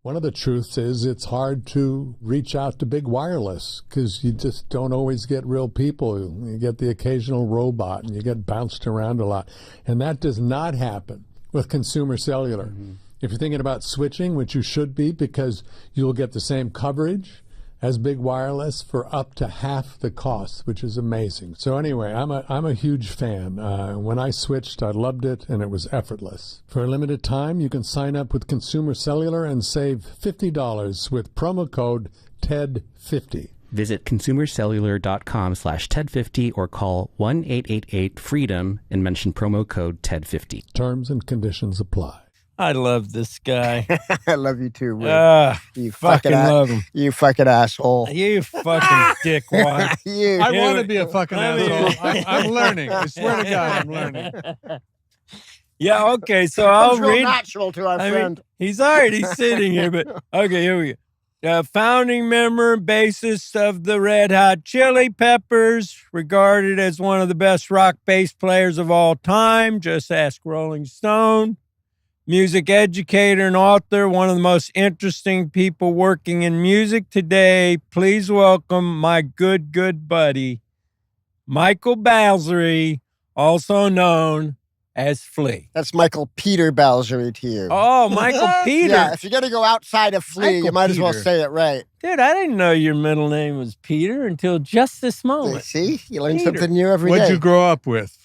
One of the truths is it's hard to reach out to big wireless because you just don't always get real people. You get the occasional robot and you get bounced around a lot. And that does not happen with consumer cellular. Mm-hmm. If you're thinking about switching, which you should be because you'll get the same coverage as big wireless for up to half the cost, which is amazing. So anyway, I'm a huge fan. When I switched, I loved it, and it was effortless. For a limited time, you can sign up with Consumer Cellular and save $50 with promo code TED50. Visit consumercellular.com/TED50 or call 1-888-FREEDOM and mention promo code TED50. Terms and conditions apply. I love this guy. I love you too, Will. You fucking love him. You fucking asshole. You fucking dickwad. I want to be a fucking asshole. I'm learning. I swear to God, I'm learning. Yeah, okay, so I'll read. Natural to our friend. He's already sitting here, but okay, here we go. Founding member and bassist of the Red Hot Chili Peppers, regarded as one of the best rock bass players of all time. Just ask Rolling Stone. Music educator and author, one of the most interesting people working in music today. Please welcome my good buddy, Michael Balzery, also known as Flea. That's Michael Peter Balzery to you. Oh, Michael Peter. Yeah, if you're going to go outside of Flea, Michael you might as well Peter. say it right. Dude, I didn't know your middle name was Peter until just this moment. See? You learn Peter. something new every day. What'd you grow up with?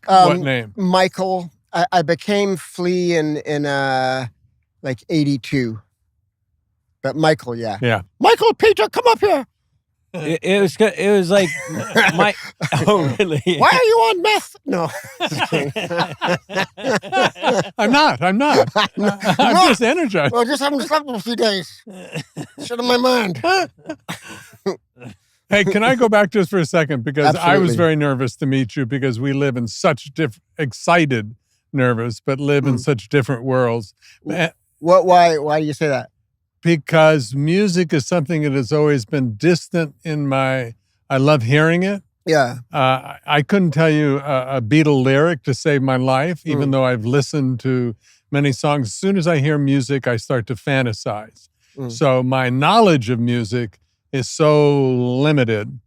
What name? Michael. I became Flea in like 82. But Michael, yeah. Yeah. Michael Peter, come up here. It was like my. Oh, really? Why are you on meth? No. Just kidding. I'm not. I'm just energized. Well, just haven't slept in a few days. Shut in my mind. Hey, can I go back just for a second? Because Absolutely. I was very nervous to meet you because we live in such excited, nervous, but live in such different worlds. Why do you say that? Because music is something that has always been distant in I love hearing it. Yeah. I couldn't tell you a Beatle lyric to save my life, even though I've listened to many songs. As soon as I hear music, I start to fantasize. So my knowledge of music is so limited.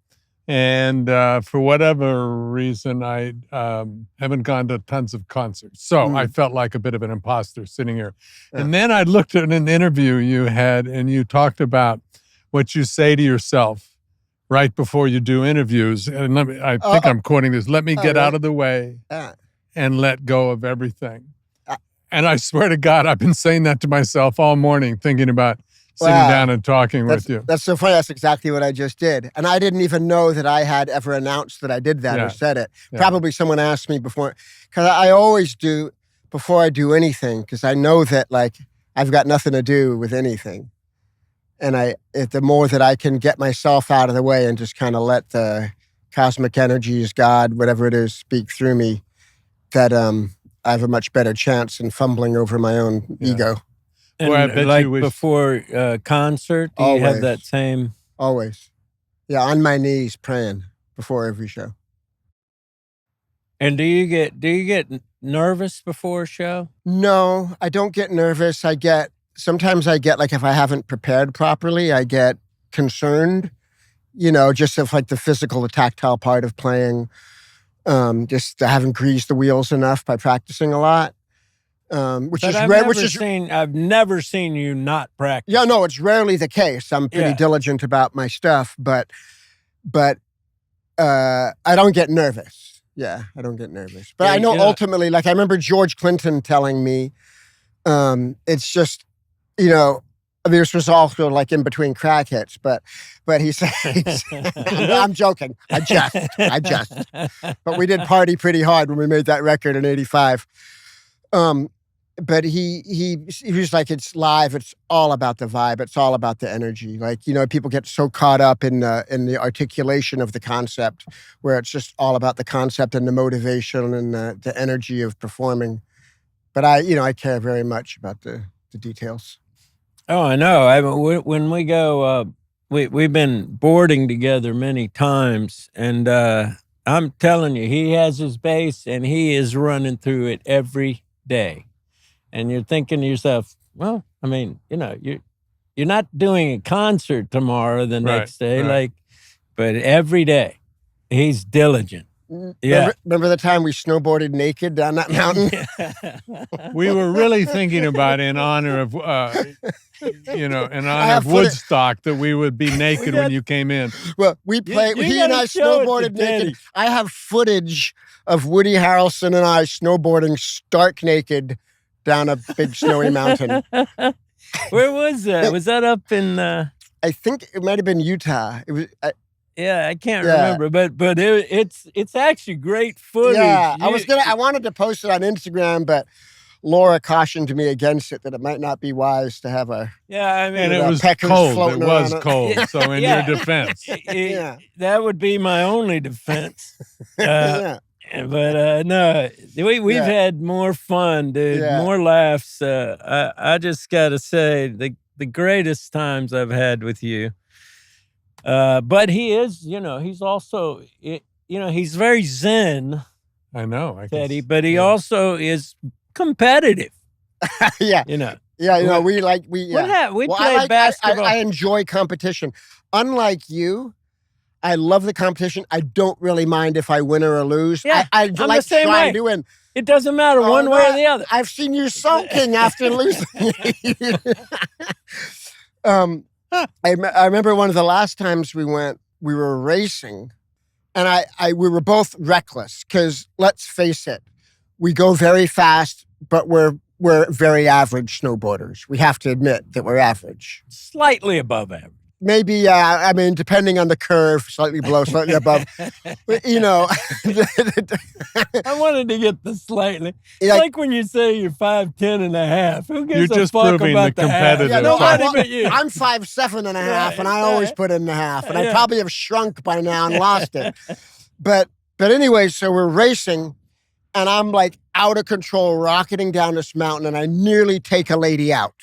And for whatever reason, I haven't gone to tons of concerts. So I felt like a bit of an imposter sitting here. Yeah. And then I looked at an interview you had, and you talked about what you say to yourself right before you do interviews. And I think I'm quoting this. Let me get out of the way and let go of everything. And I swear to God, I've been saying that to myself all morning, thinking about sitting down and talking with you. That's so funny. That's exactly what I just did. And I didn't even know that I had ever announced that I did that or said it. Yeah. Probably someone asked me before. Because I always do before I do anything, because I know that like I've got nothing to do with anything. And the more that I can get myself out of the way and just kind of let the cosmic energies, God, whatever it is, speak through me, that I have a much better chance in fumbling over my own ego. And well, I bet like you wish... before concert, do you have that same? Always. Yeah, on my knees praying before every show. And do you get nervous before a show? No, I don't get nervous. Sometimes I get like if I haven't prepared properly, I get concerned, just of like the physical, the tactile part of playing. Just I haven't greased the wheels enough by practicing a lot. I've never seen you not practice. Yeah, no, it's rarely the case. I'm pretty diligent about my stuff, but I don't get nervous. Yeah, I don't get nervous. But I know ultimately, like I remember George Clinton telling me, it's just, this was also like in between crack hits, but he said, I'm joking. I just. But we did party pretty hard when we made that record in '85. But he was like, it's live. It's all about the vibe. It's all about the energy. Like, people get so caught up in the articulation of the concept, where it's just all about the concept and the motivation and the energy of performing. But I care very much about the details. Oh, I know. When we go, we've been boarding together many times, and I'm telling you, he has his bass, and he is running through it every day. And you're thinking to yourself, well, I mean, you're not doing a concert tomorrow, the next day, right. but every day, he's diligent. Yeah. Remember the time we snowboarded naked down that mountain? We were really thinking about in honor of, Woodstock, that we would be naked when you came in. Well, he and I snowboarded naked. I have footage of Woody Harrelson and I snowboarding stark naked down a big snowy mountain. Where was that? Was that up in? I think it might have been Utah. It was. I can't remember, but it's actually great footage. Yeah, I wanted to post it on Instagram, but Laura cautioned me against it, that it might not be wise to have a. Yeah, I mean, and it was cold. It was cold. So in your defense, that would be my only defense. But no, we've had more fun, dude. More laughs. I just got to say, the greatest times I've had with you. But he is, he's also, he's very zen. I know, Teddy, but he also is competitive. Yeah. We play basketball. I enjoy competition. Unlike you, I love the competition. I don't really mind if I win or lose. Yeah, I like trying to win. It doesn't matter one way or the other. I've seen you sulking after losing. I remember one of the last times we were racing, and we were both reckless because, let's face it, we go very fast, but we're very average snowboarders. We have to admit that we're average. Slightly above average. Maybe, depending on the curve, slightly below, slightly above. But, I wanted to get the slightly. It's like when you say you're 5'10" and a half. Who gives you're a fuck about the the half? competitive. Nobody but you. I'm 5'7" and a half, and I always put in the half. And I probably have shrunk by now and lost it. But anyway, so we're racing, and I'm like out of control, rocketing down this mountain, and I nearly take a lady out.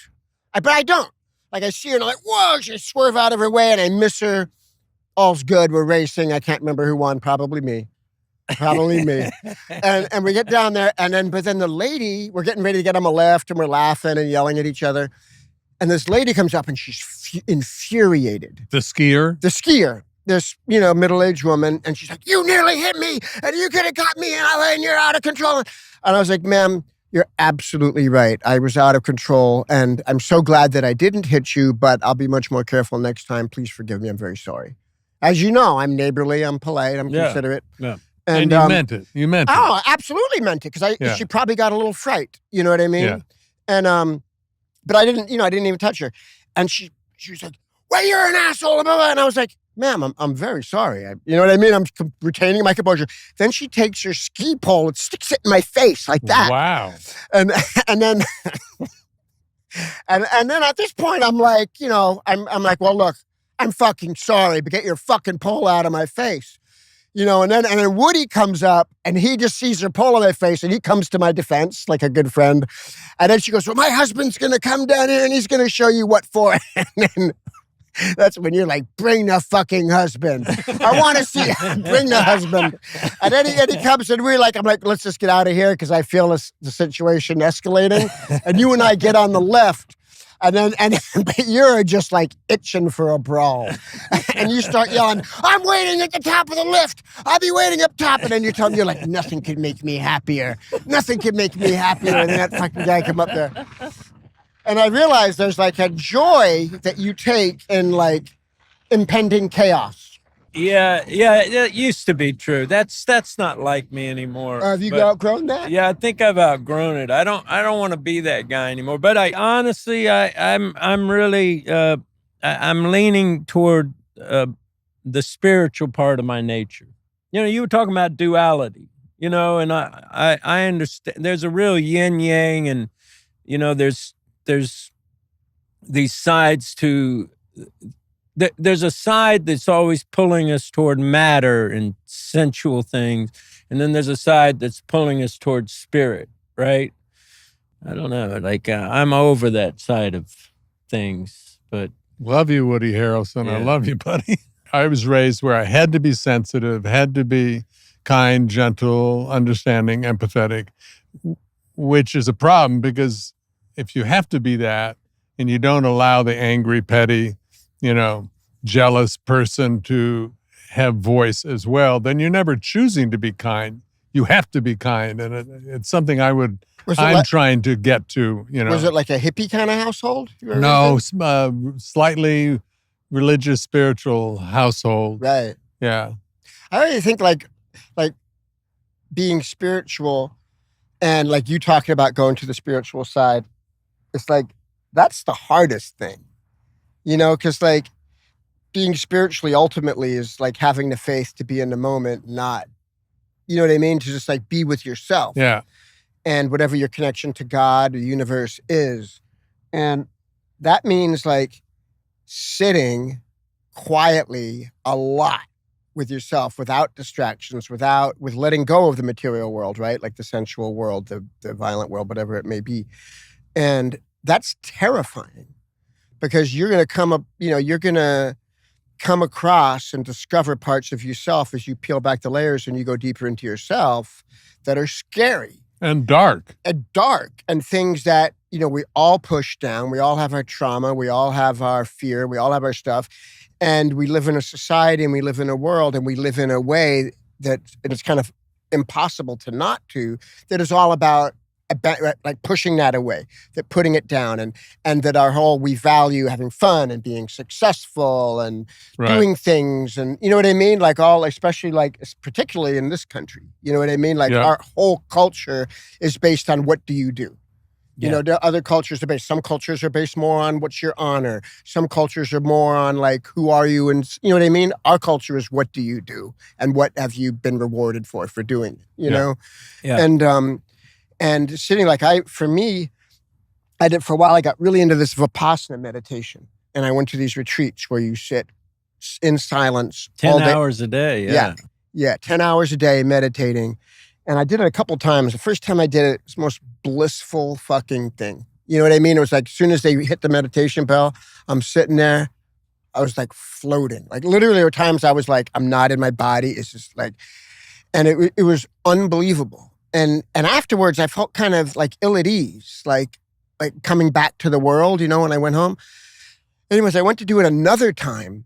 But I don't. Like, I see her, and I'm like, whoa, she swerve out of her way, and I miss her. All's good. We're racing. I can't remember who won. Probably me. And we get down there, but then the lady, we're getting ready to get on the left, and we're laughing and yelling at each other. And this lady comes up, and she's infuriated. The skier? The skier. This, middle-aged woman, and she's like, you nearly hit me, and you could have got me, and you're out of control. And I was like, ma'am, you're absolutely right. I was out of control, and I'm so glad that I didn't hit you, but I'll be much more careful next time. Please forgive me. I'm very sorry. As you know, I'm neighborly, I'm polite, I'm considerate. Yeah. And you meant it. You meant it. Oh, absolutely meant it, because she probably got a little fright. You know what I mean? Yeah. And, but I didn't even touch her. And she was like, well, you're an asshole, blah, blah, blah. And I was like, ma'am, I'm very sorry. You know what I mean? I'm retaining my composure. Then she takes her ski pole and sticks it in my face like that. Wow. And then and then at this point, I'm like, I'm like, well, look, I'm fucking sorry, but get your fucking pole out of my face. And then Woody comes up, and he just sees her pole on my face, and he comes to my defense like a good friend. And then she goes, well, my husband's going to come down here, and he's going to show you what for. And then that's when you're like, bring the fucking husband. I want to see bring the husband. And then he comes, and I'm like, let's just get out of here, because I feel the situation escalating. And you and I get on the left, but you're just like itching for a brawl. And you start yelling, I'm waiting at the top of the lift. I'll be waiting up top. And then you're like, nothing could make me happier. Nothing could make me happier. And then that fucking guy come up there. And I realized there's like a joy that you take in like impending chaos. Yeah, it used to be true. That's not like me anymore. Have you outgrown that? Yeah, I think I've outgrown it. I don't want to be that guy anymore. But I'm really I'm leaning toward the spiritual part of my nature. You were talking about duality. And I understand. There's a real yin yang, and there's these sides to. There's a side that's always pulling us toward matter and sensual things, and then there's a side that's pulling us toward spirit, right? I don't know. Like I'm over that side of things, but love you, Woody Harrelson. Yeah. I love you, buddy. I was raised where I had to be sensitive, had to be kind, gentle, understanding, empathetic, which is a problem because if you have to be that, and you don't allow the angry, petty, jealous person to have voice as well, then you're never choosing to be kind. You have to be kind. And it's something I'm trying to get to, Was it like a hippie kind of household? No, slightly religious, spiritual household. Right. Yeah. I really think like being spiritual and like you talking about going to the spiritual side, it's like, that's the hardest thing, because like being spiritually ultimately is like having the faith to be in the moment, not, you know what I mean? To just like be with yourself. Yeah. And whatever your connection to God or the universe is. And that means like sitting quietly a lot with yourself without distractions, with letting go of the material world, right? Like the sensual world, the violent world, whatever it may be. And that's terrifying because you're going to come across and discover parts of yourself as you peel back the layers and you go deeper into yourself that are scary. And dark. And things that, we all push down. We all have our trauma. We all have our fear. We all have our stuff. And we live in a society and we live in a world and we live in a way that it's kind of impossible to not do, that is all about like pushing that away, that putting it down, and that we value having fun and being successful and doing things, and you know what I mean? Like especially like particularly in this country, you know what I mean? Like our whole culture is based on what do you do? The other cultures are based. Some cultures are based more on what's your honor. Some cultures are more on like who are you, and you know what I mean. Our culture is what do you do, and what have you been rewarded for doing it? You know, and sitting like I did for a while. I got really into this Vipassana meditation, and I went to these retreats where you sit in silence 10 hours a day. Yeah, 10 hours a day meditating. And I did it a couple times. The first time I did it, it was the most blissful fucking thing. You know what I mean? It was like as soon as they hit the meditation bell, I'm sitting there. I was like floating. Like literally there were times I was like, I'm not in my body. It's just like, and it was unbelievable. And afterwards I felt kind of like ill at ease, like coming back to the world, when I went home. Anyways, I went to do it another time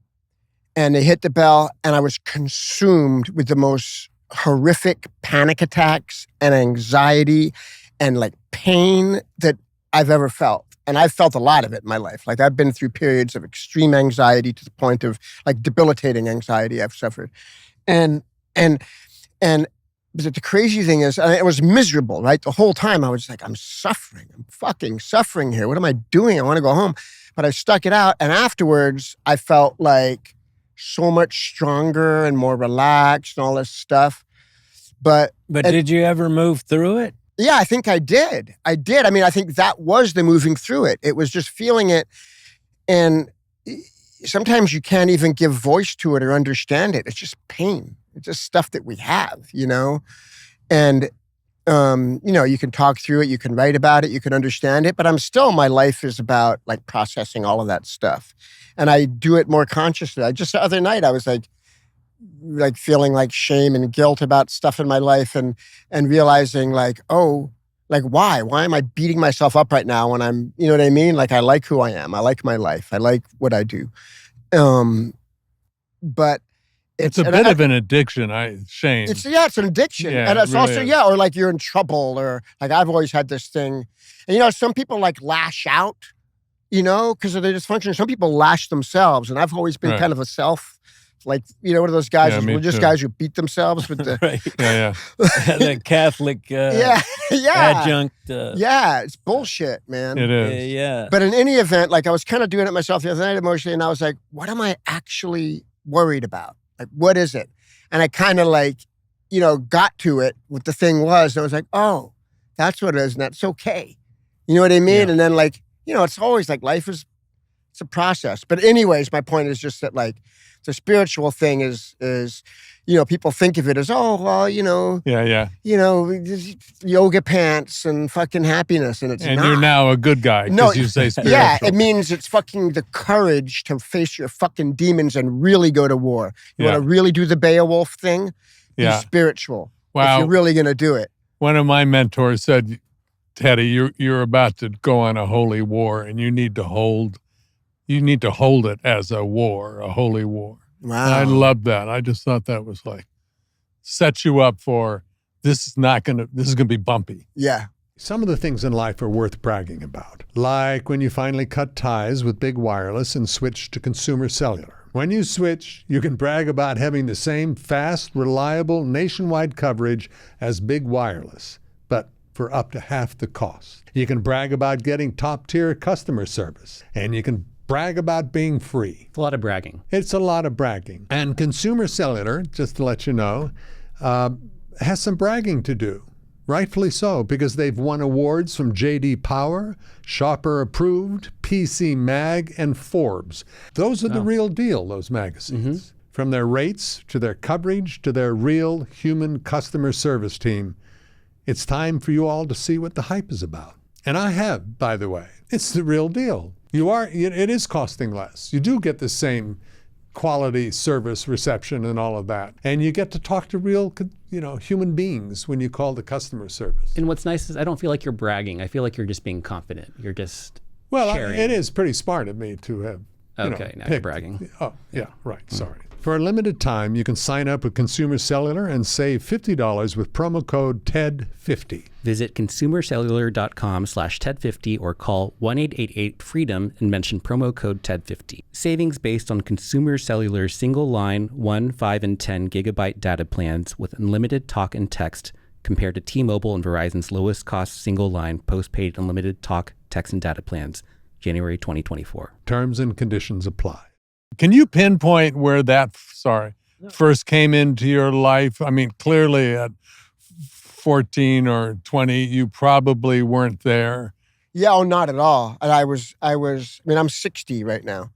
and they hit the bell and I was consumed with the most horrific panic attacks and anxiety and like pain that I've ever felt. And I've felt a lot of it in my life. Like I've been through periods of extreme anxiety to the point of like debilitating anxiety I've suffered. And but the crazy thing is, it was miserable, right? The whole time I was like, I'm suffering. I'm fucking suffering here. What am I doing? I want to go home. But I stuck it out. And afterwards I felt like so much stronger and more relaxed and all this stuff. But did you ever move through it? Yeah, I think I did. I mean, I think that was the moving through it. It was just feeling it. And sometimes you can't even give voice to it or understand it. It's just pain. It's just stuff that we have, And, you can talk through it. You can write about it. You can understand it. But my life is about like processing all of that stuff. And I do it more consciously. Just the other night, I was like feeling like shame and guilt about stuff in my life and realizing like, oh, like why am I beating myself up right now when I'm, you know what I mean? Like I like who I am. I like my life. I like what I do. But it's a bit of an addiction, shame. It's an addiction. Yeah, and it's really also, is. or like you're in trouble or like I've always had this thing. And some people like lash out, because of their dysfunction. Some people lash themselves. And I've always been kind of a self, like, what are those guys, those religious guys who beat themselves with the... Right. Yeah. The Catholic adjunct. Yeah, it's bullshit, man. It is. Yeah. But in any event, like I was kind of doing it myself the other night emotionally, and I was like, what am I actually worried about? Like, what is it? And I kind of like, got to it, what the thing was. And I was like, oh, that's what it is. And that's okay. You know what I mean? Yeah. And then like, it's always like life is, it's a process. But anyways, my point is just that like the spiritual thing is, people think of it as, oh, well, yoga pants and fucking happiness. And it's not. And you're now a good guy because you say spiritual. Yeah, it means it's fucking the courage to face your fucking demons and really go to war. You want to really do the Beowulf thing? Be spiritual. Wow. If you're really going to do it. One of my mentors said, Teddy, you're about to go on a holy war, and you need to hold it as a war, a holy war. Wow. And I love that. I just thought that was like, set you up for, this is going to be bumpy. Yeah. Some of the things in life are worth bragging about, like when you finally cut ties with Big Wireless and switch to Consumer Cellular. When you switch, you can brag about having the same fast, reliable, nationwide coverage as Big Wireless, but for up to half the cost. You can brag about getting top-tier customer service, and you can brag about being free. It's a lot of bragging. It's a lot of bragging. And Consumer Cellular, just to let you know, has some bragging to do. Rightfully so, because they've won awards from J.D. Power, Shopper Approved, PC Mag, and Forbes. Those are the real deal, those magazines. From their rates to their coverage to their real human customer service team. It's time for you all to see what the hype is about. And I have, by the way. It's the real deal. It is costing less. You do get the same quality service reception and all of that. And you get to talk to real, human beings when you call the customer service. And what's nice is I don't feel like you're bragging. I feel like you're just being confident. You're just sharing. It is pretty smart of me to have, now you're bragging. Oh, yeah, right. Sorry. For a limited time, you can sign up with Consumer Cellular and save $50 with promo code TED50. Visit consumercellular.com/TED50 or call 1-888-FREEDOM and mention promo code TED50. Savings based on Consumer Cellular's single line 1, 5, and 10 gigabyte data plans with unlimited talk and text compared to T-Mobile and Verizon's lowest cost single line postpaid unlimited talk, text, and data plans, January 2024. Terms and conditions apply. Can you pinpoint where that, first came into your life? I mean, clearly at 14 or 20, you probably weren't there. Yeah, not at all. And I'm 60 right now.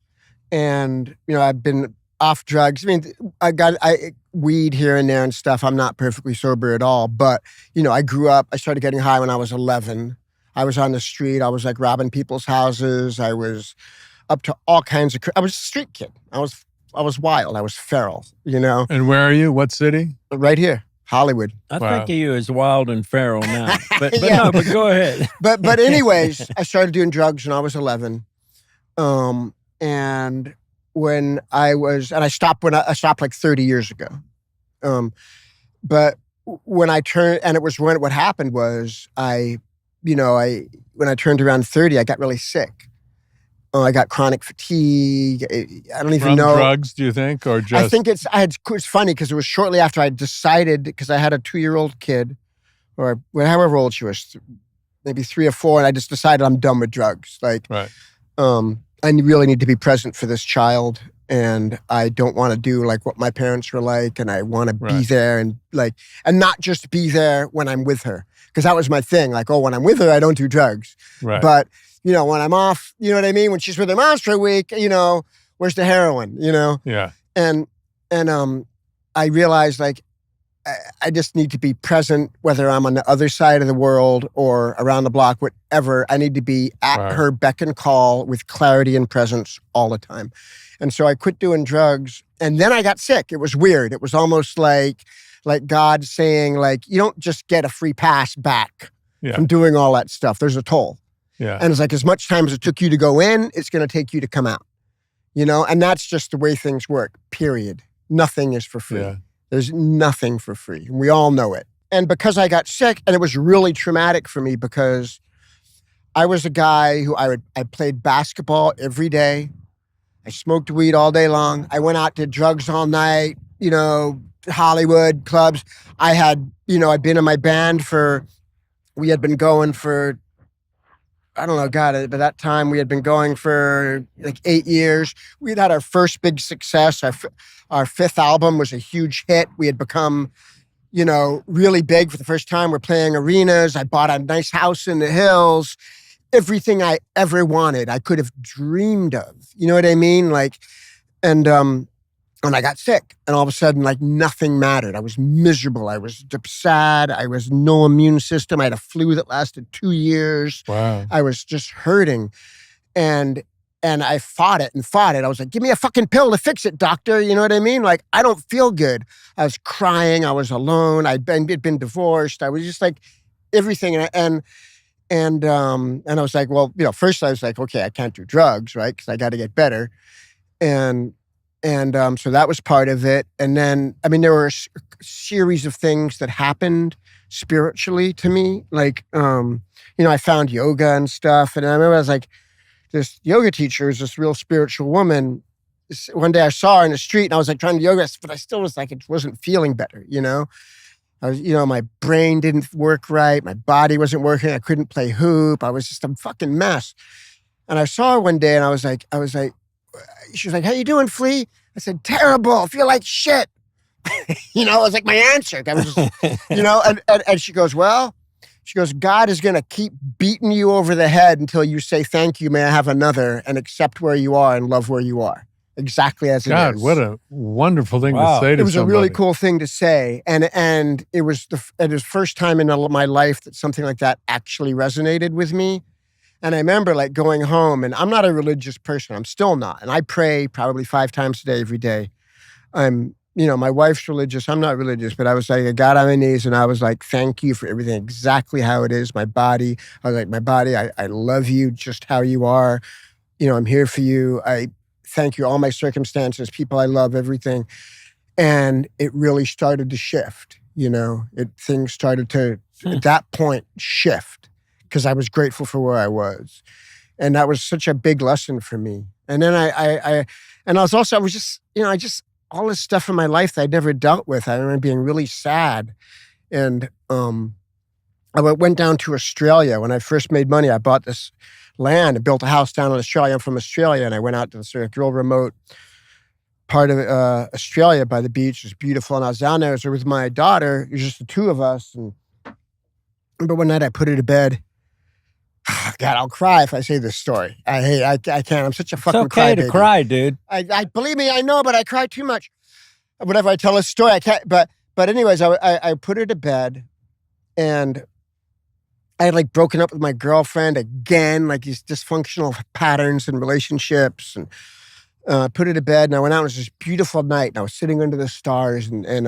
And, I've been off drugs. I mean, I weed here and there and stuff. I'm not perfectly sober at all. But, I grew up, I started getting high when I was 11. I was on the street. I was like robbing people's houses. I was up to all kinds of. I was a street kid. I was wild. I was feral. And where are you? What city? Right here, Hollywood. I think of you as wild and feral now. But Yeah. no, but go ahead. But anyways, I started doing drugs when I was 11, and I stopped like 30 years ago. But when I turned, and what happened was when I turned around 30, I got really sick. I got chronic fatigue. I don't even know. From drugs, do you think, or just? I think it's funny because it was shortly after I decided, because I had a 2-year-old kid, or however old she was, maybe 3 or 4, and I just decided I'm done with drugs. Like, right. I really need to be present for this child, and I don't want to do like what my parents were like, and I want to be there and not just be there when I'm with her, because that was my thing. Like, when I'm with her, I don't do drugs. Right. But when I'm off, you know what I mean? When she's with her moms for a week, where's the heroin, Yeah. And I realized like, I just need to be present, whether I'm on the other side of the world or around the block, whatever. I need to be at her beck and call with clarity and presence all the time. And so I quit doing drugs, and then I got sick. It was weird. It was almost like God saying like, you don't just get a free pass back from doing all that stuff. There's a toll. Yeah. And it's like, as much time as it took you to go in, it's going to take you to come out, and that's just the way things work, period. Nothing is for free. Yeah. There's nothing for free. We all know it. And because I got sick, and it was really traumatic for me because I was a guy who I played basketball every day. I smoked weed all day long. I went out, did drugs all night, Hollywood clubs. I had, I'd been in my band we had been going for, I don't know, God, by that time we had been going for like 8 years. We'd had our first big success. Our 5th album was a huge hit. We had become, really big for the first time. We're playing arenas. I bought a nice house in the hills. Everything I ever wanted, I could have dreamed of. You know what I mean? And I got sick, and all of a sudden, like, nothing mattered. I was miserable. I was sad. I was no immune system. I had a flu that lasted 2 years. Wow. I was just hurting. And I fought it. I was like, give me a fucking pill to fix it, doctor. You know what I mean? Like, I don't feel good. I was crying. I was alone. I'd been divorced. I was just like everything. And And I was like, well, first I was like, okay, I can't do drugs, right? Because I got to get better. And so that was part of it. And then, there were a series of things that happened spiritually to me. Like, I found yoga and stuff. And I remember I was like, this yoga teacher is this real spiritual woman. One day I saw her in the street and I was like trying to yoga, but I still was like, it wasn't feeling better, I was, my brain didn't work right. My body wasn't working. I couldn't play hoop. I was just a fucking mess. And I saw her one day and I was like, she was like, how you doing, Flea? I said, terrible. I feel like shit. It was like my answer. I was just, and she goes, God is going to keep beating you over the head until you say, thank you, may I have another, and accept where you are and love where you are. Exactly as it is. God, what a wonderful thing to say to somebody. It was a really cool thing to say. And it was the first time in my life that something like that actually resonated with me. And I remember like going home, and I'm not a religious person. I'm still not. And I pray probably 5 times a day, every day. My wife's religious. I'm not religious, but I was like, I got on my knees and I was like, thank you for everything exactly how it is. My body, I was like, my body, I love you just how you are. I'm here for you. I thank you, all my circumstances, people I love, everything. And it really started to shift, things started to, at that point, shift because I was grateful for where I was. And that was such a big lesson for me. And then I was just, all this stuff in my life that I'd never dealt with. I remember being really sad. And I went down to Australia. When I first made money, I bought this land and built a house down in Australia. I'm from Australia, and I went out to this real remote part of Australia by the beach. It was beautiful, and I was down there. So with my daughter, it was just the two of us. And but one night I put her to bed. God, I'll cry if I say this story. I can't. I'm such a fucking It's okay crybaby. to cry, dude. I believe me, I know, but I cry too much. Whenever I tell a story, I can't. But anyways, I put her to bed, and I had like broken up with my girlfriend again, like these dysfunctional patterns in relationships, and put her to bed. And I went out. It was this beautiful night, and I was sitting under the stars, and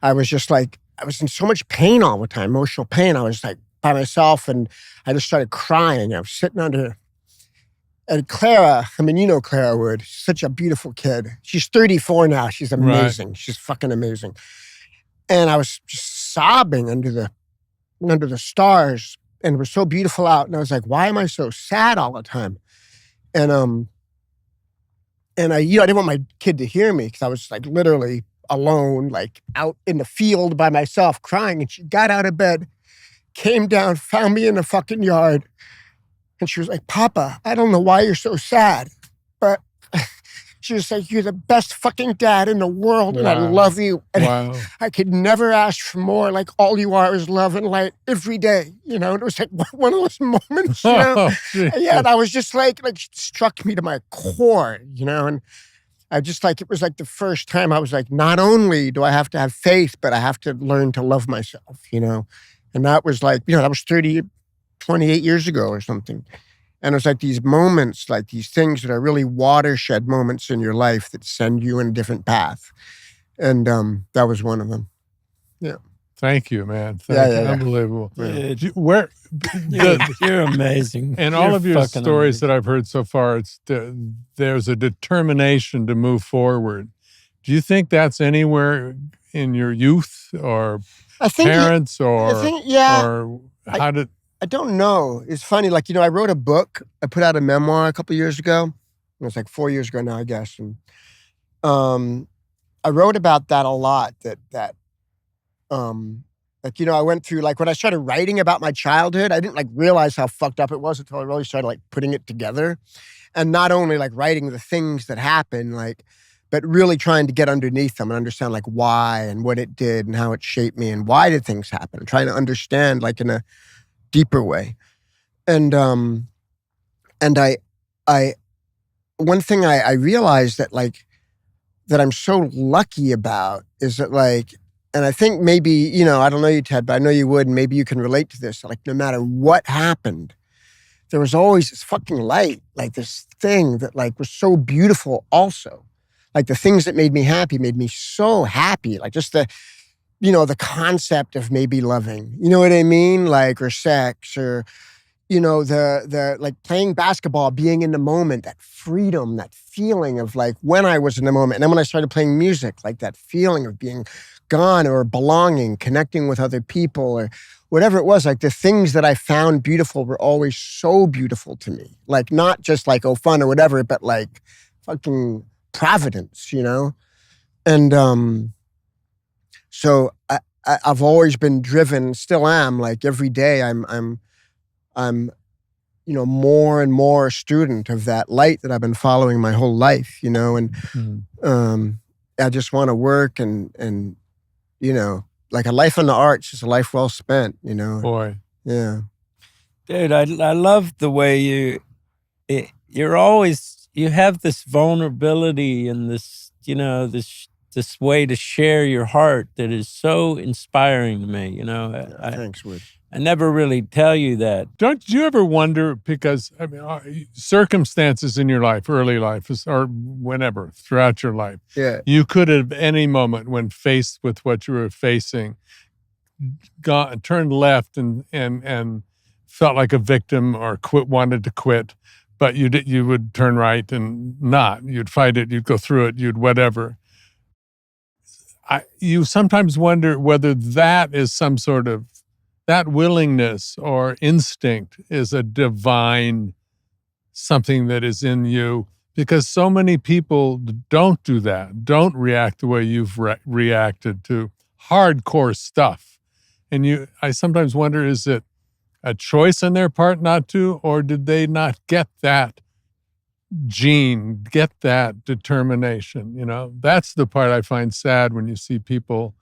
I was just like, I was in so much pain all the time, emotional pain. I was like by myself, and I just started crying. I was sitting under. And Clara, Clara Wood, she's such a beautiful kid. She's 34 now. She's amazing. Right. She's fucking amazing. And I was just sobbing under the stars, and it was so beautiful out. And I was like, why am I so sad all the time? And I didn't want my kid to hear me because I was like literally alone, like out in the field by myself crying. And she got out of bed, came down, found me in the fucking yard. And she was like, Papa, I don't know why you're so sad, but she was like, you're the best fucking dad in the world, and I love you. And I could never ask for more. Like, all you are is love and light every day. It was like one of those moments, and I was just like it struck me to my core, and I just like, it was like the first time I was like, not only do I have to have faith, but I have to learn to love myself, And that was like, that was 28 years ago or something. And it's like these moments, like these things that are really watershed moments in your life that send you in a different path. And that was one of them. Yeah. Thank you, man. Thank you. Unbelievable. Yeah. You're amazing. And all of your stories that I've heard so far, there's a determination to move forward. Do you think that's anywhere in your youth or parents or how did... I don't know. It's funny. Like, I wrote a book. I put out a memoir a couple of years ago. It was like 4 years ago now, I guess. And I wrote about that a lot. I went through, like, when I started writing about my childhood, I didn't like realize how fucked up it was until I really started like putting it together. And not only like writing the things that happened, like, but really trying to get underneath them and understand like why and what it did and how it shaped me and why did things happen. And trying to understand like in a deeper way. And I one thing I realized that like, that I'm so lucky about is that like, and I think maybe, I don't know you, Ted, but I know you would, and maybe you can relate to this. Like, no matter what happened, there was always this fucking light, like this thing that like was so beautiful also. Like the things that made me happy made me so happy. Like just the concept of maybe loving, you know what I mean? Like, or sex, or, the like playing basketball, being in the moment, that freedom, that feeling of like when I was in the moment. And then when I started playing music, like that feeling of being gone or belonging, connecting with other people or whatever it was, like the things that I found beautiful were always so beautiful to me. Like not just like, oh, fun or whatever, but like fucking providence, And so I've always been driven, still am, like every day I'm more and more a student of that light that I've been following my whole life, and I just want to work and like a life in the arts is a life well spent, Boy. Yeah. Dude, I love the way you have this vulnerability and this, this way to share your heart that is so inspiring to me, Thanks, Wood. I never really tell you that. Don't you ever wonder, because circumstances in your life, early life, or whenever, throughout your life, you could at any moment when faced with what you were facing, turned left and felt like a victim or wanted to quit, but you would turn right and not. You'd fight it, you'd go through it, you'd whatever. You sometimes wonder whether that is some sort of, that willingness or instinct is a divine something that is in you, because so many people don't do that, don't react the way you've reacted to hardcore stuff. And I sometimes wonder, is it a choice on their part not to, or did they not get that gene, get that determination? That's the part I find sad when you see people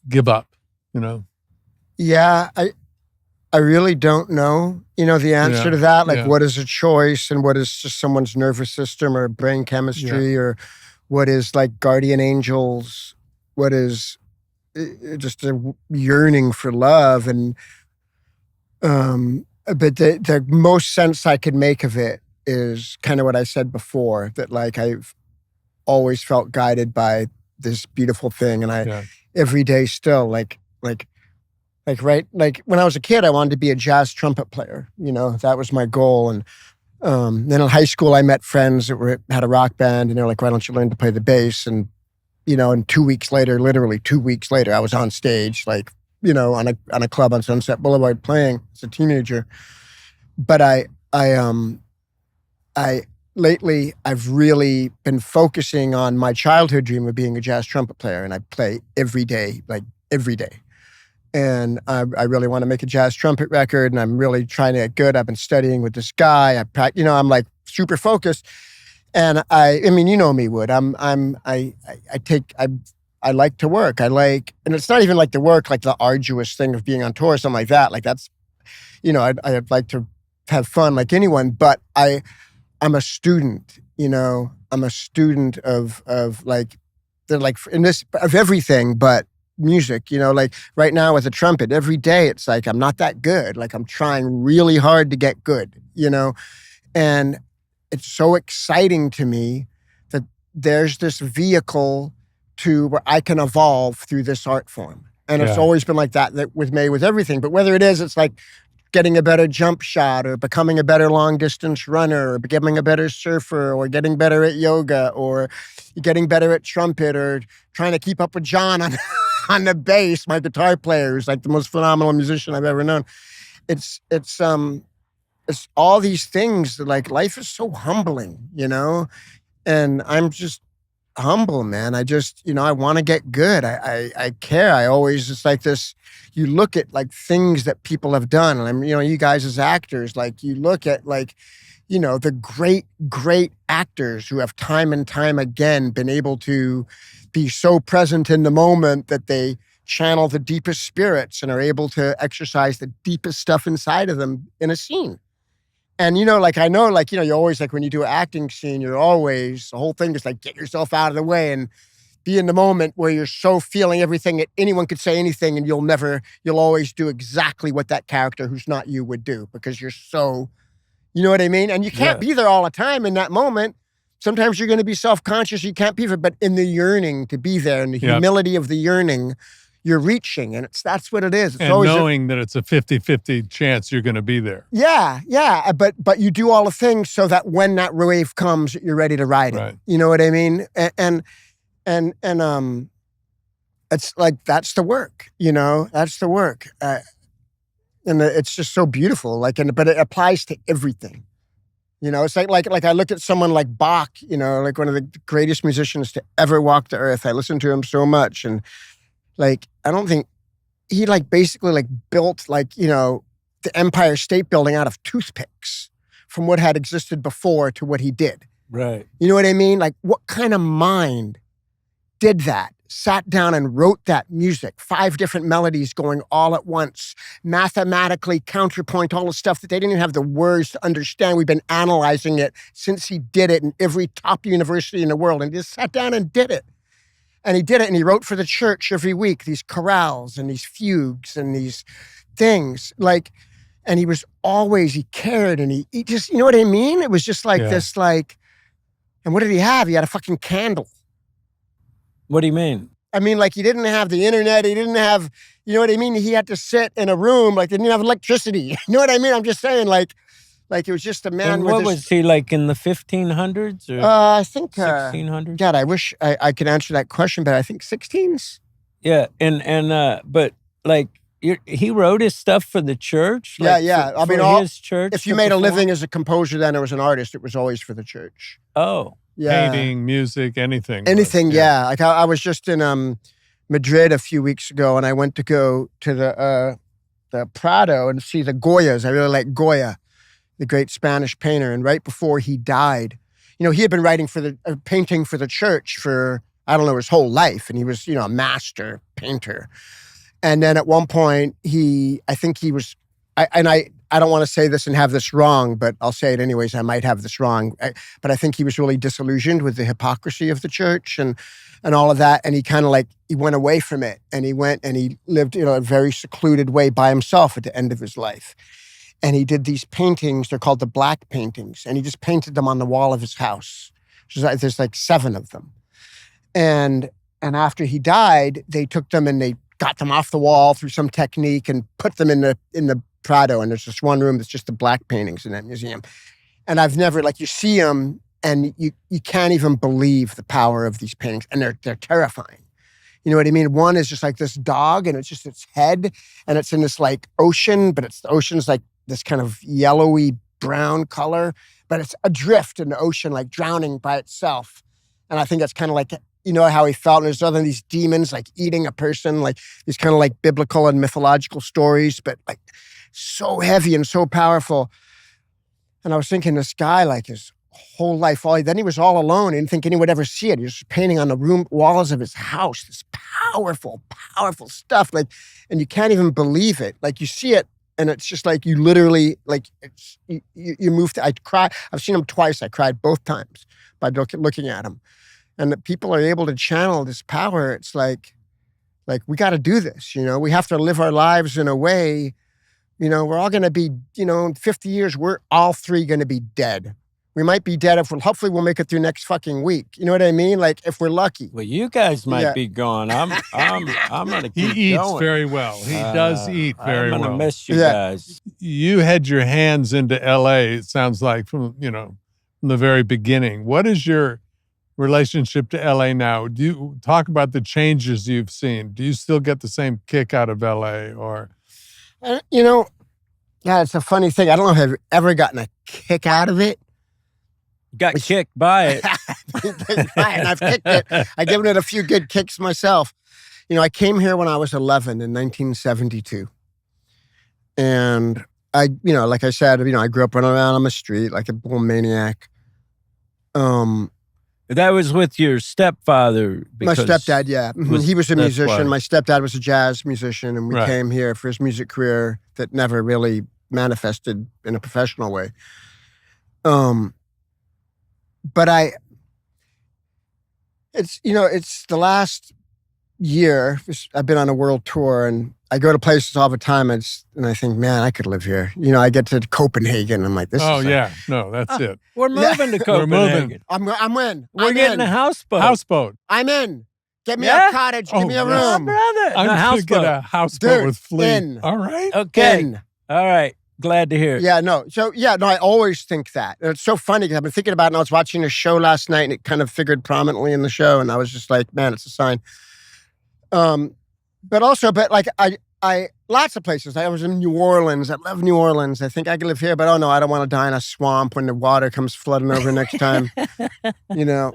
give up, Yeah, I really don't know, the answer to that. Like, what is a choice and what is just someone's nervous system or brain chemistry, or what is like guardian angels, what is just a yearning for love. And but the most sense I could make of it is kind of what I said before, that like I've always felt guided by this beautiful thing, and I every day still like when I was a kid, I wanted to be a jazz trumpet player. That was my goal. And then in high school, I met friends that had a rock band, and they're like, "Why don't you learn to play the bass?" And and 2 weeks later, literally 2 weeks later, I was on stage, like on a club on Sunset Boulevard playing as a teenager. But lately, I've really been focusing on my childhood dream of being a jazz trumpet player, and I play every day, like every day. And I really want to make a jazz trumpet record, and I'm really trying to get good. I've been studying with this guy. I'm like super focused. And I mean, you know me, Wood. I like to work. And it's not even like the work, like the arduous thing of being on tour or something like that. Like that's, I'd like to have fun like anyone, but I'm a student, I'm a student of like, they're like in this, of everything, but music, like right now with the trumpet, every day it's like, I'm not that good. Like I'm trying really hard to get good, and it's so exciting to me that there's this vehicle to where I can evolve through this art form. And it's always been like that with me, with everything. But whether it is, it's like getting a better jump shot, or becoming a better long distance runner, or becoming a better surfer, or getting better at yoga, or getting better at trumpet, or trying to keep up with John on the bass, my guitar player, who's like the most phenomenal musician I've ever known. It's all these things that like life is so humbling, and I'm just humble, man. I just, I want to get good. I care. I always, it's like this, you look at like things that people have done, and I'm, you guys as actors, like you look at like, the great, great actors who have time and time again been able to be so present in the moment that they channel the deepest spirits and are able to exercise the deepest stuff inside of them in a scene. And, like, I know, like, you always, like, when you do an acting scene, you're always, the whole thing is like, get yourself out of the way and be in the moment where you're so feeling everything that anyone could say anything, and you'll always do exactly what that character who's not you would do, because you're so, you know what I mean? And you can't be there all the time in that moment. Sometimes you're going to be self-conscious. You can't be there, but in the yearning to be there, and the humility of the yearning, you're reaching, and that's what it is. It's and knowing that it's a 50-50 chance you're going to be there. Yeah. But you do all the things so that when that wave comes, you're ready to ride it. Right. You know what I mean? And it's like, that's the work, that's the work. And it's just so beautiful. But it applies to everything. It's like I look at someone like Bach, like one of the greatest musicians to ever walk the earth. I listen to him so much, and I don't think he basically built the Empire State Building out of toothpicks from what had existed before to what he did. Right. You know what I mean? What kind of mind did that? Sat down and wrote that music, 5 different melodies going all at once, mathematically counterpoint, all the stuff that they didn't even have the words to understand. We've been analyzing it since he did it in every top university in the world, and he just sat down and did it. And he did it, and he wrote for the church every week, these chorales and these fugues and these things. And he was always, he cared, and he just, you know what I mean? It was just this, and what did he have? He had a fucking candle. What do you mean? I mean, he didn't have the internet. He didn't have, you know what I mean? He had to sit in a room, they didn't have electricity. You know what I mean? I'm just saying, it was just a man and with what was he, in the 1500s? Or I think 1600s? God, I wish I could answer that question, but I think 16s. Yeah, but he wrote his stuff for the church? Yeah. His church. If you made a living as a composer then, or as an artist, it was always for the church. Oh. Yeah. Painting, music, anything. Anything, yeah. I was just in Madrid a few weeks ago, and I went to go to the Prado and see the Goyas. I really like Goya, the great Spanish painter. And right before he died, he had been writing for painting for the church for, I don't know, his whole life. And he was, a master painter. And then at one point, I don't want to say this and have this wrong, but I'll say it anyways. I might have this wrong. But I think he was really disillusioned with the hypocrisy of the church and all of that. And he kind of he went away from it. And he went and he lived a very secluded way by himself at the end of his life. And he did these paintings. They're called the black paintings. And he just painted them on the wall of his house. There's 7 of them. And after he died, they took them and they got them off the wall through some technique and put them in the Prado, and there's this one room that's just the black paintings in that museum. And I've never, you see them, and you can't even believe the power of these paintings, and they're terrifying. You know what I mean? One is just this dog, and it's just its head, and it's in this ocean, but the ocean's this kind of yellowy brown color, but it's adrift in the ocean, drowning by itself. And I think that's kind of how he felt. And there's other these demons eating a person, these kind of biblical and mythological stories, but so heavy and so powerful. And I was thinking, this guy, his whole life, then he was all alone. He didn't think anyone would ever see it. He was just painting on the walls of his house, this powerful, powerful stuff. And you can't even believe it. You see it, and it's just you literally, you move to, I cry. I've seen him twice. I cried both times by looking at him. And that people are able to channel this power. It's we got to do this, we have to live our lives in a way, we're all going to be, in 50 years, we're all 3 going to be dead. We might be dead hopefully we'll make it through next fucking week. You know what I mean? If we're lucky. Well, you guys might be gone. I'm going to keep going. He eats very well. He does eat very well. I'm going to miss you guys. You had your hands into LA, it sounds like, from the very beginning. What is your relationship to LA now? Do you talk about the changes you've seen? Do you still get the same kick out of LA, or? It's a funny thing. I don't know if I've ever gotten a kick out of it. Got kicked by it. And I've kicked it. I've given it a few good kicks myself. I came here when I was 11 in 1972. And I, like I said, I grew up running around on the street like a bull maniac. That was with your stepfather. My stepdad, yeah. He was a musician. My stepdad was a jazz musician, and we came here for his music career that never really manifested in a professional way. But it's the last year, I've been on a world tour, and I go to places all the time, and I think, man, I could live here. You know, I get to Copenhagen, I'm like, this Oh, is yeah. No, that's it. We're moving to Copenhagen. We're moving. I'm in. We're getting a houseboat. Houseboat. I'm in. Get me Yeah? a cottage. Oh, Give me a yes. Oh, room. brother. I'm No, going to houseboat. get a houseboat Dude, with Flea. in. All right. Okay. In. All right. Glad to hear it. Yeah, no. So, yeah, no, I always think that. And it's so funny because I've been thinking about it, and I was watching a show last night, and it kind of figured prominently in the show, and I was just like, man, it's a sign. But like, I lots of places. I was in New Orleans. I love New Orleans. I think I could live here, but oh no, I don't want to die in a swamp when the water comes flooding over next time. You know.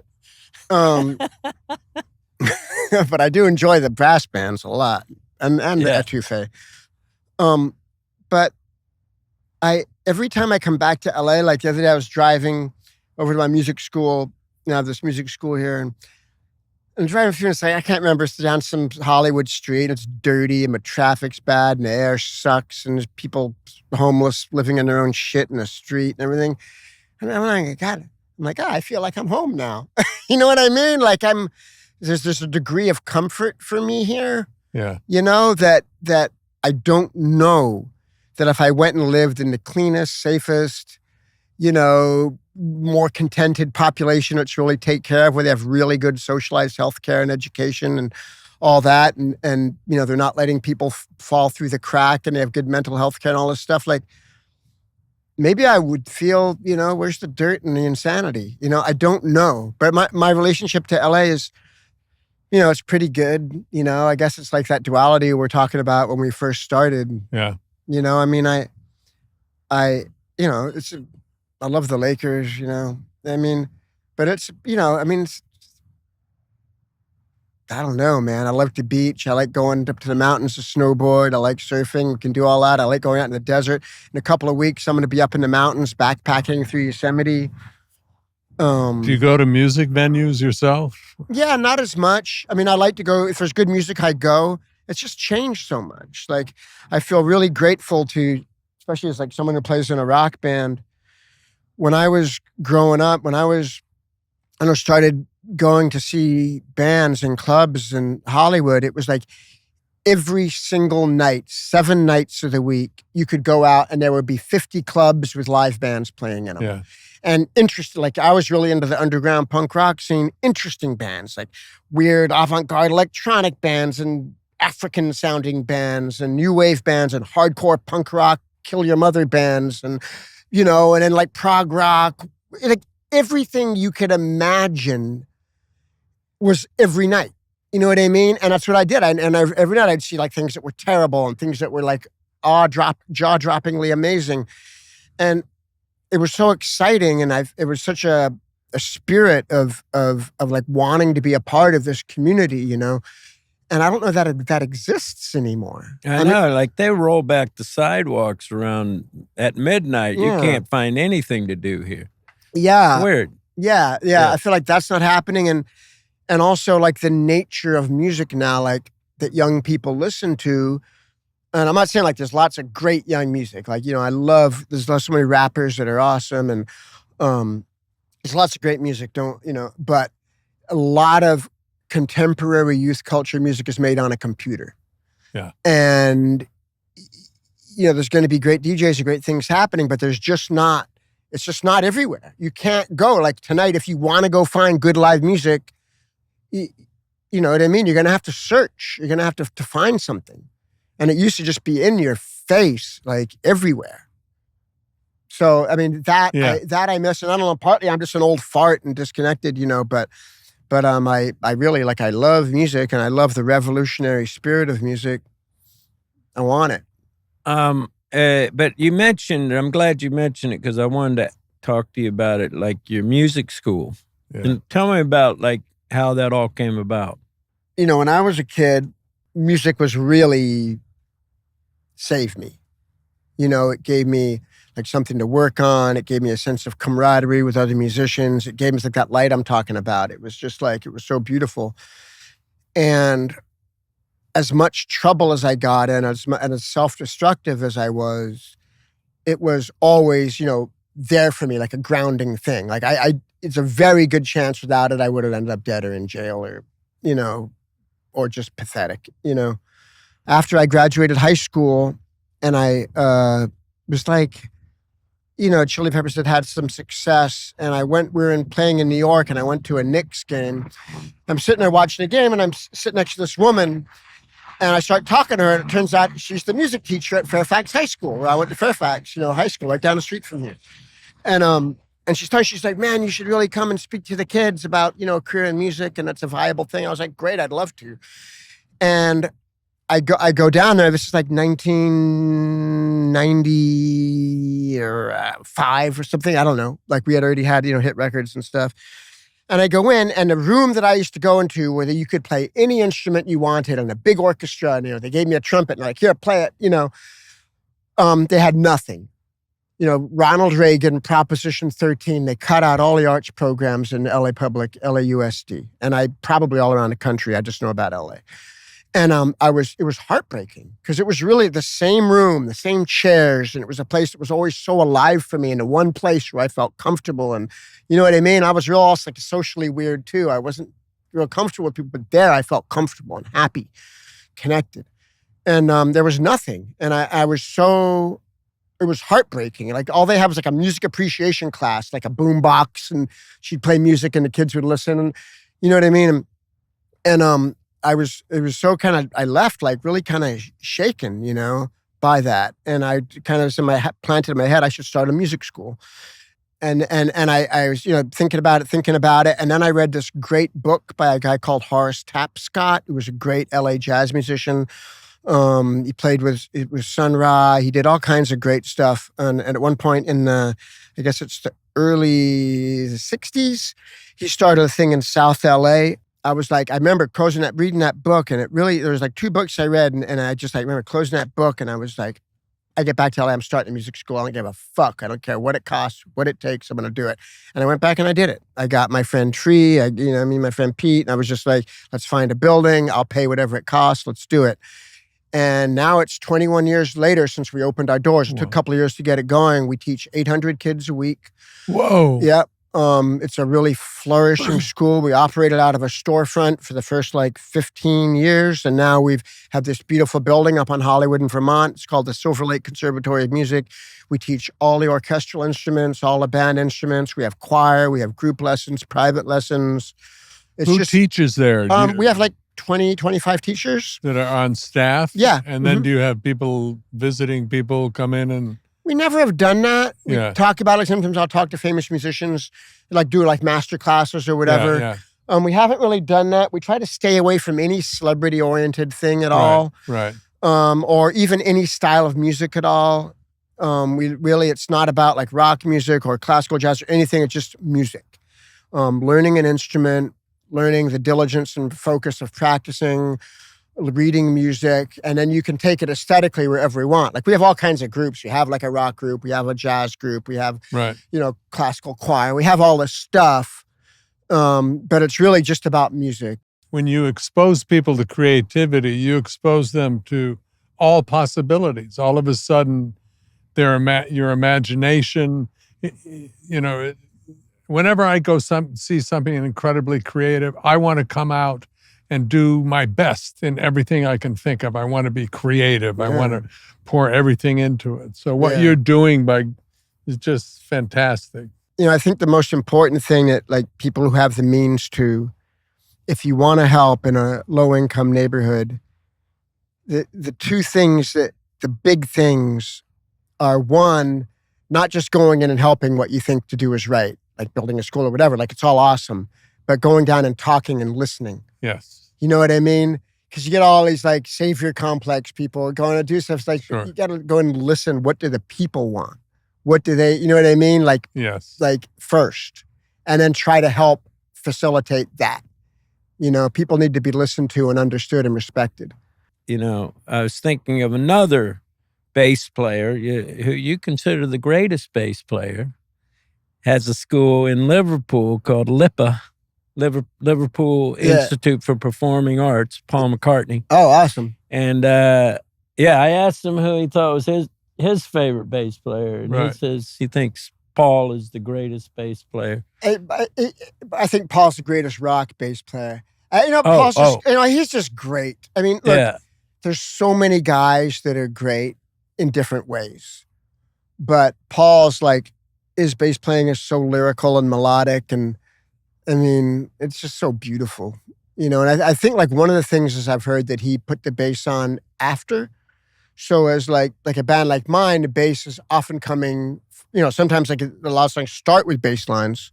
But I do enjoy the brass bands a lot, and the etouffee. But every time I come back to LA, like the other day I was driving over to my music school. You know, I have this music school here, and I'm driving through and say, I can't remember, it's down some Hollywood street. It's dirty and the traffic's bad and the air sucks and there's people homeless living in their own shit in the street and everything. And I'm like, God, I feel like I'm home now. You know what I mean? Like there's a degree of comfort for me here. Yeah. You know, that I don't know that if I went and lived in the cleanest, safest, you know, more contented population that's really take care of, where they have really good socialized healthcare and education and all that. And you know, they're not letting people fall through the crack, and they have good mental health care and all this stuff. Like, maybe I would feel, you know, where's the dirt and the insanity? You know, I don't know. But my relationship to LA is, you know, it's pretty good. You know, I guess it's like that duality we're talking about when we first started. Yeah. You know, I mean, I you know, I love the Lakers, you know. I mean, but it's, you know, I mean, I don't know, man. I like the beach. I like going up to the mountains to snowboard. I like surfing. We can do all that. I like going out in the desert. In a couple of weeks, I'm going to be up in the mountains backpacking through Yosemite. Do you go to music venues yourself? Yeah, not as much. I mean, I like to go, if there's good music, I go. It's just changed so much. Like, I feel really grateful to, especially as like someone who plays in a rock band. When I was growing up, I started going to see bands in clubs in Hollywood, it was like every single night, 7 nights of the week, you could go out and there would be 50 clubs with live bands playing in them. Yeah. And interesting, like I was really into the underground punk rock scene, interesting bands, like weird avant-garde electronic bands and African sounding bands and new wave bands and hardcore punk rock, kill your mother bands and, you know, and then like prog rock, like everything you could imagine was every night. You know what I mean? And that's what I did. Every night I'd see like things that were terrible and things that were like jaw-droppingly amazing. And it was so exciting, and it was such a spirit of like wanting to be a part of this community, you know. And I don't know that exists anymore. I know, like they roll back the sidewalks around at midnight. Yeah. You can't find anything to do here. Yeah. Weird. Yeah. I feel like that's not happening. And also like the nature of music now, like that young people listen to. And I'm not saying like there's lots of great young music. Like, you know, there's so many rappers that are awesome. And there's lots of great music, but a lot of contemporary youth culture music is made on a computer. Yeah. And, you know, there's going to be great DJs and great things happening, but it's just not everywhere. You can't go like tonight. If you want to go find good live music, you know what I mean? You're going to have to search. You're going to have to find something. And it used to just be in your face, like everywhere. So, I mean, that I miss. And I don't know, partly I'm just an old fart and disconnected, you know, but I really, like, I love music and I love the revolutionary spirit of music. I want it. But you mentioned, I'm glad you mentioned it because I wanted to talk to you about it, like your music school. Yeah. And tell me about like how that all came about. You know, when I was a kid, music was really saved me. You know, it gave me like something to work on. It gave me a sense of camaraderie with other musicians. It gave me like that light I'm talking about. It was just like, it was so beautiful. And as much trouble as I got in, and as self-destructive as I was, it was always, you know, there for me, like a grounding thing. Like it's a very good chance without it, I would have ended up dead or in jail or, you know, or just pathetic, you know. After I graduated high school and I was like, you know, Chili Peppers had some success, and we were playing in New York, and I went to a Knicks game. I'm sitting there watching a game, and I'm sitting next to this woman, and I start talking to her, and it turns out she's the music teacher at Fairfax High School, where I went to Fairfax, you know, high school, right down the street from here. And she's like, man, you should really come and speak to the kids about, you know, a career in music, and it's a viable thing. I was like, great, I'd love to. And I go down there. This is like 1995 or something. I don't know. Like we had already had, you know, hit records and stuff. And I go in, and the room that I used to go into where you could play any instrument you wanted and a big orchestra, and, you know, they gave me a trumpet and like, here, play it, you know. They had nothing. You know, Ronald Reagan, Proposition 13, they cut out all the arts programs in LA Public, LAUSD. And probably all around the country. I just know about LA. And it was heartbreaking because it was really the same room, the same chairs, and it was a place that was always so alive for me, and the one place where I felt comfortable. And you know what I mean? I was real also like socially weird too. I wasn't real comfortable with people, but there I felt comfortable and happy, connected. And there was nothing. And it was heartbreaking. Like all they had was like a music appreciation class, like a boom box, and she'd play music and the kids would listen, and you know what I mean? And it was so I left like really kind of shaken, you know, by that. And I kind of planted in my head, I should start a music school. And I was, you know, thinking about it. And then I read this great book by a guy called Horace Tapscott, who was a great LA jazz musician. He played with Sun Ra. He did all kinds of great stuff. And at one point in I guess it's the early 60s, he started a thing in South LA. I was like, I remember reading that book, and there was like two books I read, and I just like remember closing that book, and I was like, I get back to LA, I'm starting a music school. I don't give a fuck. I don't care what it costs, what it takes. I'm going to do it. And I went back and I did it. I got my friend Tree, my friend Pete, and I was just like, let's find a building. I'll pay whatever it costs. Let's do it. And now it's 21 years later since we opened our doors. It took a couple of years to get it going. We teach 800 kids a week. Whoa. Yep. It's a really flourishing school. We operated out of a storefront for the first 15 years. And now we've had this beautiful building up on Hollywood in Vermont. It's called the Silver Lake Conservatory of Music. We teach all the orchestral instruments, all the band instruments. We have choir, we have group lessons, private lessons. Who teaches there? We have 20, 25 teachers. That are on staff? Yeah. And then do you have visiting people come in and... We never have done that. We talk about it. Sometimes I'll talk to famous musicians, do master classes or whatever. Yeah. We haven't really done that. We try to stay away from any celebrity-oriented thing at all. Right. Or even any style of music at all. It's not about rock music or classical jazz or anything. It's just music. Learning an instrument, learning the diligence and focus of practicing, reading music, and then you can take it aesthetically wherever we want. We have all kinds of groups. We have a rock group, we have a jazz group, we have, classical choir. We have all this stuff, but it's really just about music. When you expose people to creativity, you expose them to all possibilities. All of a sudden, your imagination, whenever I go see something incredibly creative, I want to come out and do my best in everything I can think of. I want to be creative. I want to pour everything into it. So what you're doing is just fantastic. I think the most important thing that people who have the means to, if you want to help in a low-income neighborhood, the two things the big things are, one, not just going in and helping what you think to do is right, like building a school or whatever, it's all awesome, but going down and talking and listening. Yes. You know what I mean? Because you get all these savior complex people going to do stuff. Sure. You got to go and listen. What do the people want? What do they, you know what I mean? Yes. First. And then try to help facilitate that. People need to be listened to and understood and respected. I was thinking of another bass player who you consider the greatest bass player, has a school in Liverpool called LIPA. Liverpool Institute for Performing Arts, Paul McCartney. Oh, awesome. And I asked him who he thought was his favorite bass player. And he says he thinks Paul is the greatest bass player. I think Paul's the greatest rock bass player. Paul's just, he's just great. I mean, look, there's so many guys that are great in different ways. But Paul's his bass playing is so lyrical and melodic. And I mean, it's just so beautiful, And I think one of the things is I've heard that he put the bass on after. So as like a band like mine, the bass is often coming, sometimes a lot of songs start with bass lines.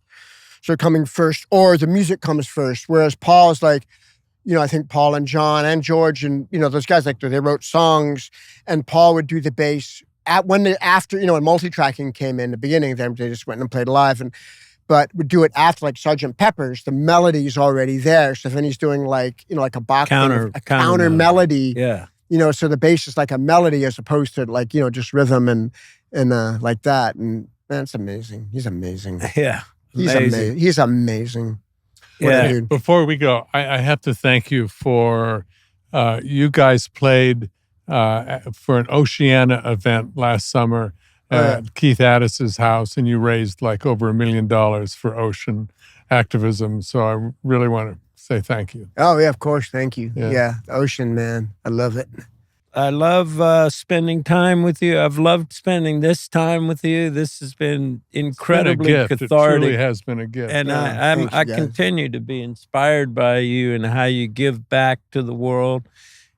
So coming first, or the music comes first. Whereas Paul is I think Paul and John and George and, those guys, they wrote songs and Paul would do the bass when multi-tracking came in the beginning, then they just went and played live but would do it after Sgt. Pepper's, the melody's already there. So then he's doing a Bach counter melody. Yeah. So the bass is like a melody as opposed to just rhythm and like that. And man, it's amazing. He's amazing. Yeah. He's amazing. Yeah. Before we go, I have to thank you for you guys played for an Oceana event last summer at Keith Addis's house, and you raised over $1 million for ocean activism. So I really want to say thank you. Oh yeah, of course, thank you. Yeah, the ocean, man, I love it. I love spending time with you. I've loved spending this time with you. This has been incredibly cathartic. It truly has been a gift. And I continue to be inspired by you and how you give back to the world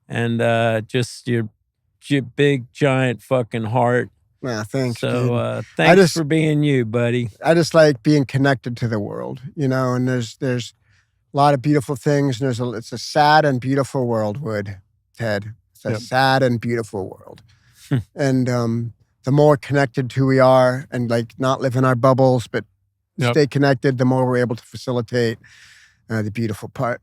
and just your big, giant fucking heart. Yeah, thanks. So thanks for being you, buddy. I just like being connected to the world, and there's a lot of beautiful things. And it's a sad and beautiful world, Ted. It's a sad and beautiful world. And the more connected to we are and not live in our bubbles, but stay connected, the more we're able to facilitate the beautiful part.